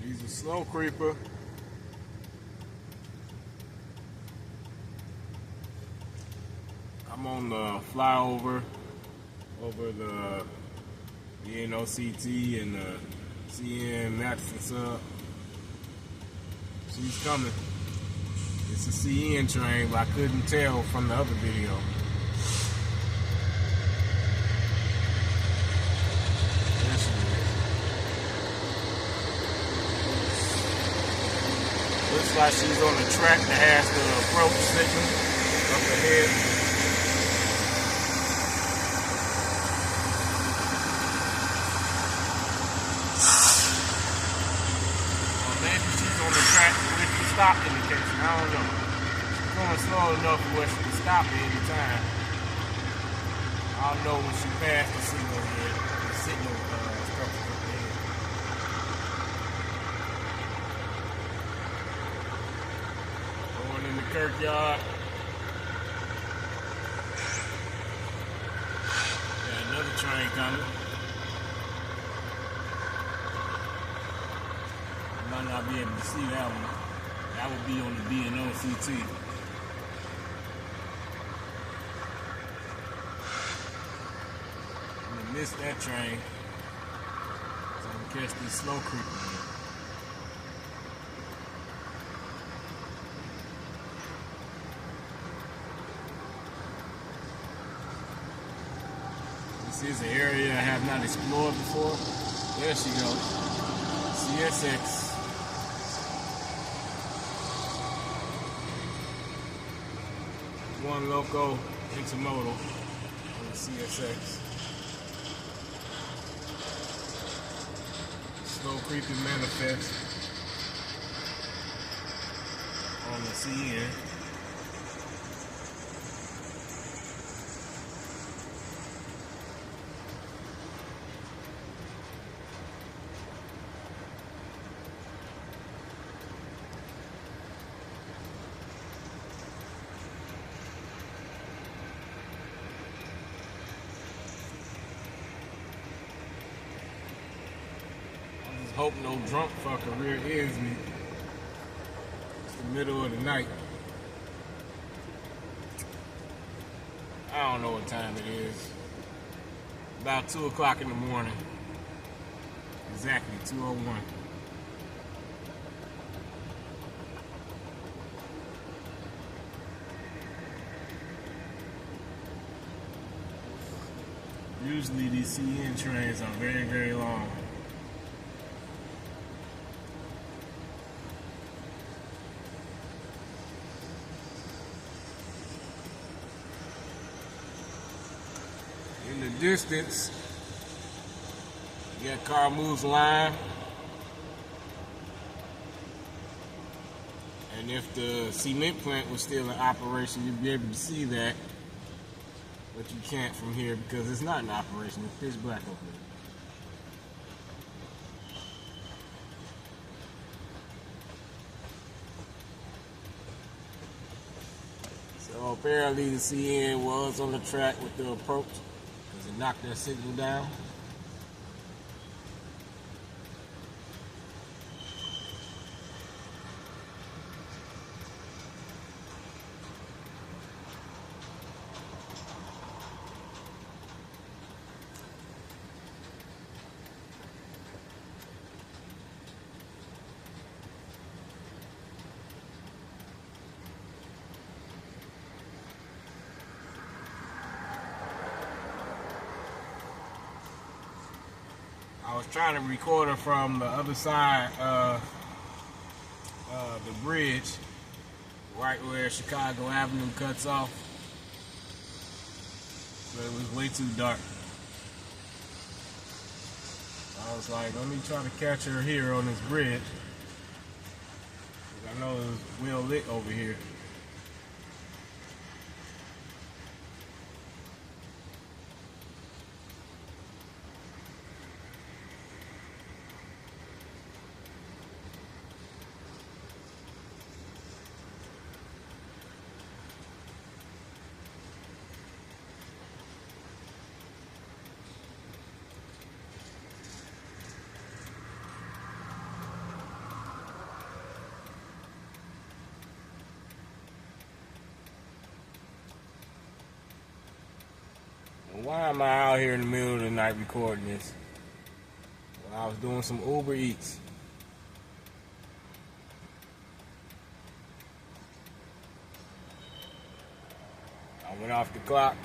He's a slow creeper. I'm on the flyover over the NOCT and the CN Matson sub. She's coming. It's a CN train, but I couldn't tell from the other video. There she is. Looks like she's on the track that has the approach signal up ahead. Or maybe she's on the track with the stop indication. I don't know. She's going slow enough where she can stop at any time. I don't know when she passed the signal here. The signal structure up ahead. Going in the Kirkyard. Got another train coming. I might not be able to see that one. That would be on the BNOCT. I'm gonna miss that train. So I'm gonna catch this slow creeper. This is an area I have not explored before. There she goes. CSX. One loco intermodal on the CSX. Slow creeping manifest on the CN. Hope no drunk fucker rear ends me. It's the middle of the night. I don't know what time it is. About 2 o'clock in the morning. Exactly 2:01. Usually these CN trains are very, very long. In the distance, you got Carmeuse Line. And if the cement plant was still in operation, you'd be able to see that. But you can't from here because it's not in operation. It's pitch black over there. So apparently the CN was on the track with the approach because it knocked that signal down. I was trying to record her from the other side of the bridge, right where Chicago Avenue cuts off, but it was way too dark. I was like, let me try to catch her here on this bridge, because I know it's well lit over here. Why am I out here in the middle of the night recording this? Well, I was doing some Uber Eats. I went off the clock.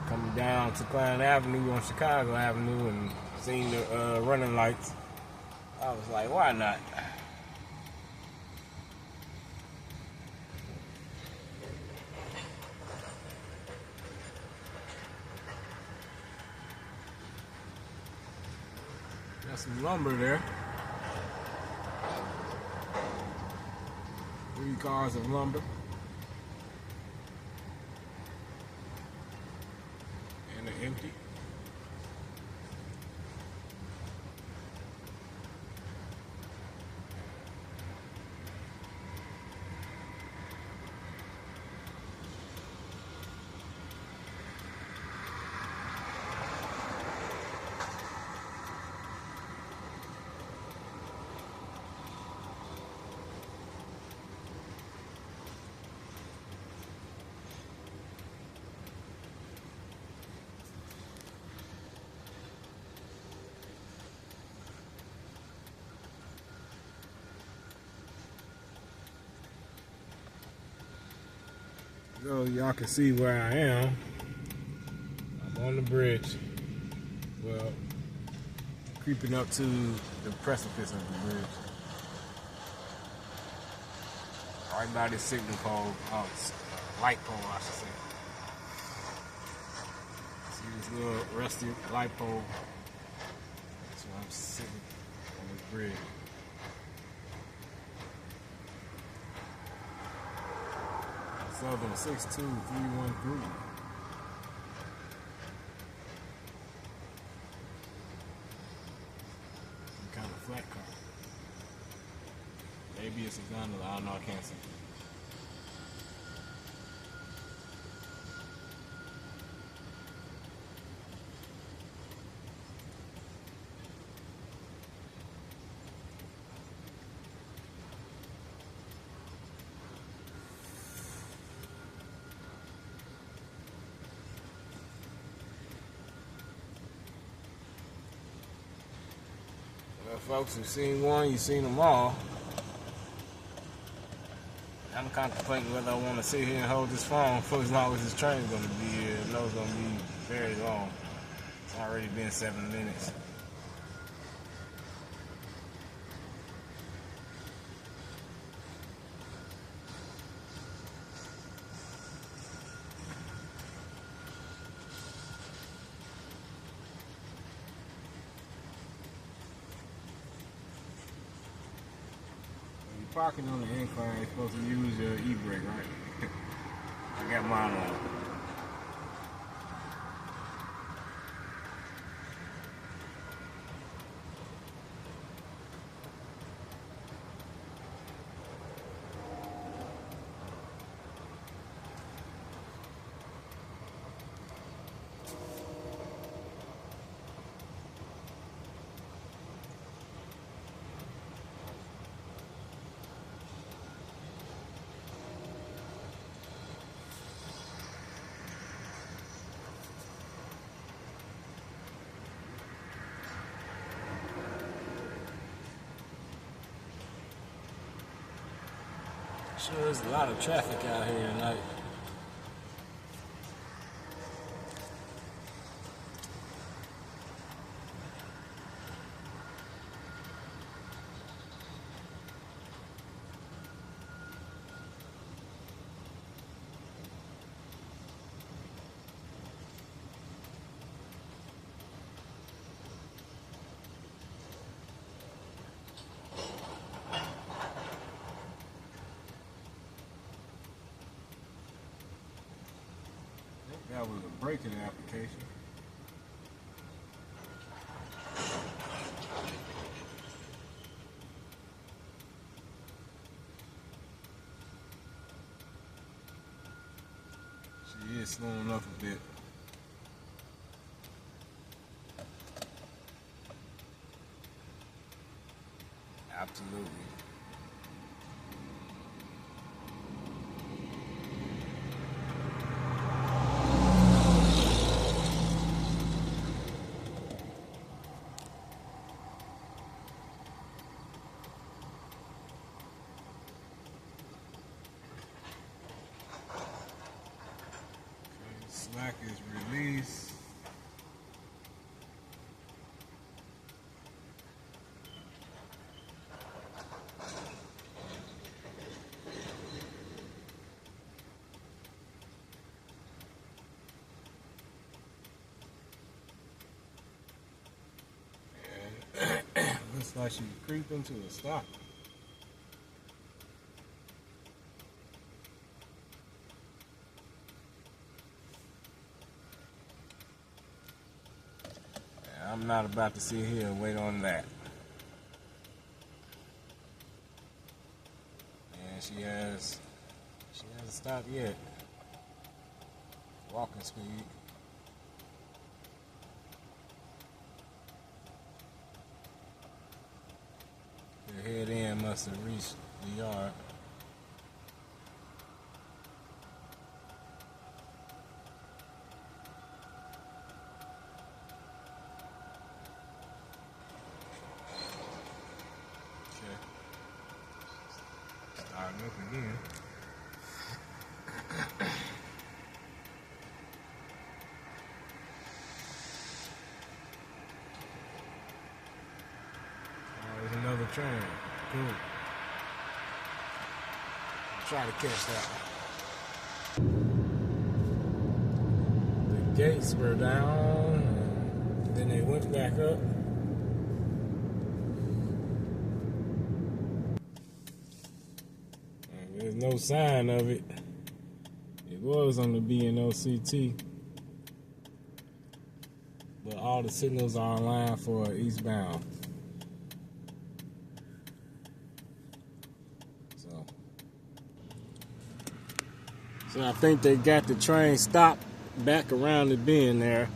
Coming down to Klein Avenue on Chicago Avenue and seen the running lights. I was like, why not? Got some lumber there. 3 cars of lumber. And they're empty. So y'all can see where I am. I'm on the bridge. Well, creeping up to the precipice of the bridge. Right by this signal pole, light pole I should say. See this little rusty light pole? That's where I'm sitting on this bridge. Southern 62313. Some kind of flat car. Maybe it's a gondola. I don't know. I can't see. Well, folks, you've seen one, you've seen them all. I'm contemplating whether I want to sit here and hold this phone for as long as this train's going to be here. I know it's going to be very long. It's already been 7 minutes. Parking on the incline, you're supposed to use your e-brake, right? I got mine on. Sure, there's a lot of traffic out here tonight. That was a braking application. She is slowing up a bit. Absolutely. Slack is released. Looks like she's creeping to a stop. I'm not about to sit here and wait on that. And she hasn't stopped yet. Walking speed. The head end must have reached the yard. Starting up again. Oh, there's another train. Cool. Try to catch that one. The gates were down, and then they went back up. There's no sign of it. It was on the BNOCT, but all the signals are online for eastbound. So I think they got the train stopped back around the bend there.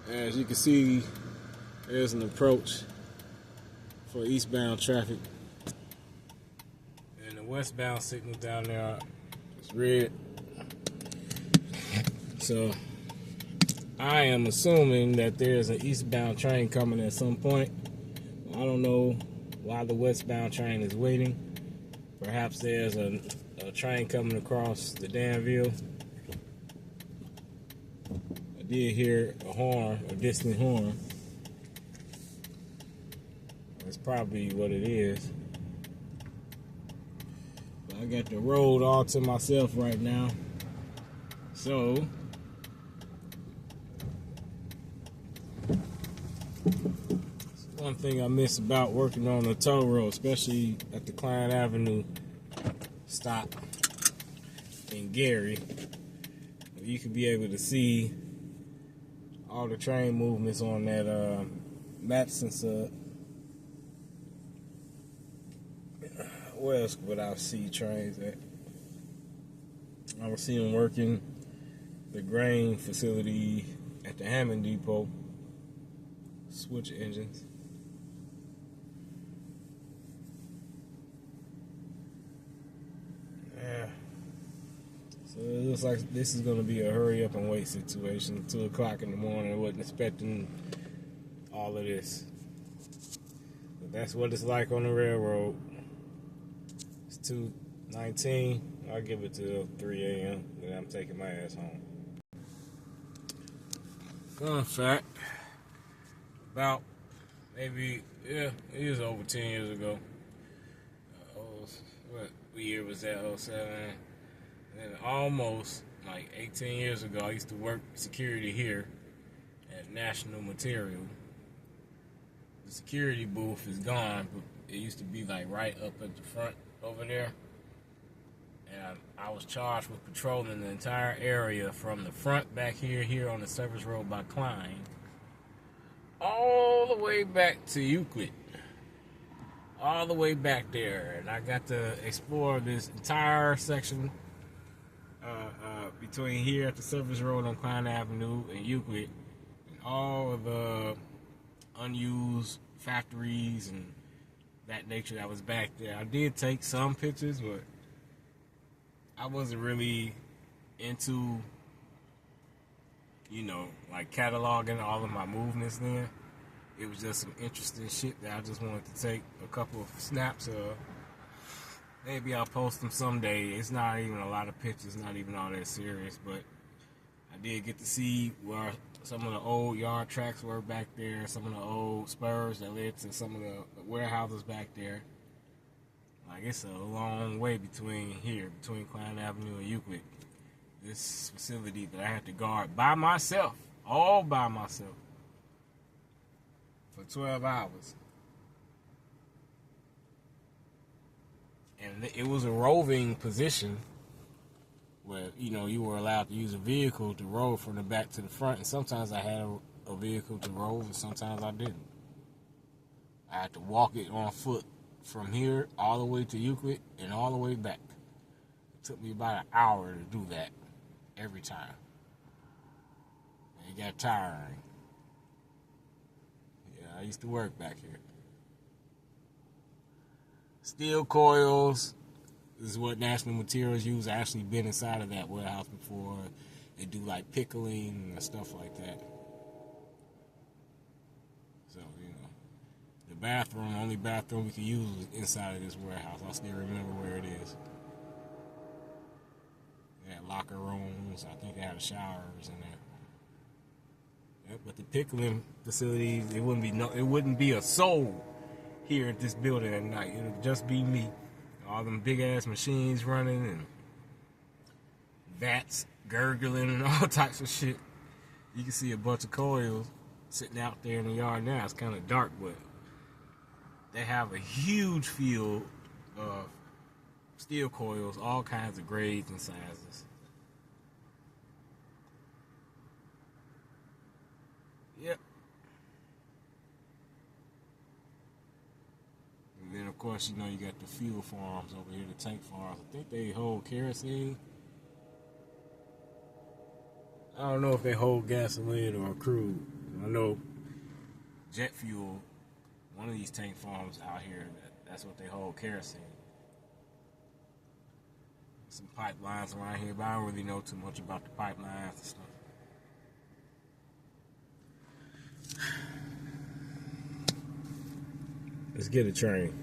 As you can see, there's an approach for eastbound traffic. And the westbound signal down there is red. So I am assuming that there's an eastbound train coming at some point. I don't know why the westbound train is waiting. Perhaps there's a train coming across the Danville. I did hear a horn, a distant horn. That's probably what it is. But I got the road all to myself right now. So one thing I miss about working on the toll road, especially at the Klein Avenue stop in Gary, you could be able to see all the train movements on that map sensor. Where else would I see trains at? I would see them working the grain facility at the Hammond Depot. Switch engines. So it looks like this is going to be a hurry up and wait situation. 2 o'clock in the morning. I wasn't expecting all of this. But that's what it's like on the railroad. It's 2:19. I'll give it till 3 a.m. Then I'm taking my ass home. Fun fact. About maybe, it is over 10 years ago. What year was that? 07. And almost like 18 years ago, I used to work security here at National Material. The security booth is gone, but it used to be like right up at the front over there. And I was charged with patrolling the entire area from the front back here on the service road by Klein, all the way back to Euclid. All the way back there. And I got to explore this entire section between here at the service road on Klein Avenue and Euclid, and all of the unused factories and that nature that was back there. I did take some pictures, but I wasn't really into, like cataloging all of my movements then. It was just some interesting shit that I just wanted to take a couple of snaps of. Maybe I'll post them someday. It's not even a lot of pictures, not even all that serious, but I did get to see where some of the old yard tracks were back there, some of the old spurs that led to some of the warehouses back there. Like, it's a long way between Klein Avenue and Euclid. This facility that I had to guard by myself, all by myself, for 12 hours. And it was a roving position where, you were allowed to use a vehicle to rove from the back to the front. And sometimes I had a vehicle to rove, and sometimes I didn't. I had to walk it on foot from here all the way to Euclid and all the way back. It took me about an hour to do that every time. And it got tiring. Yeah, I used to work back here. Steel coils is what National Materials use. I actually been inside of that warehouse before. They do like pickling and stuff like that. So, the only bathroom we could use was inside of this warehouse. I still remember where it is. They had locker rooms. I think they had showers in there. Yep, but the pickling facilities, it wouldn't be a soul here at this building at night. It would just be me. All them big ass machines running and vats gurgling and all types of shit. You can see a bunch of coils sitting out there in the yard now. It's kind of dark, but they have a huge field of steel coils, all kinds of grades and sizes. Yep. And then, of course, you got the fuel farms over here, the tank farms. I think they hold kerosene. I don't know if they hold gasoline or crude. I know jet fuel, one of these tank farms out here, that's what they hold, kerosene. Some pipelines around here, but I don't really know too much about the pipelines and stuff. Let's get a train.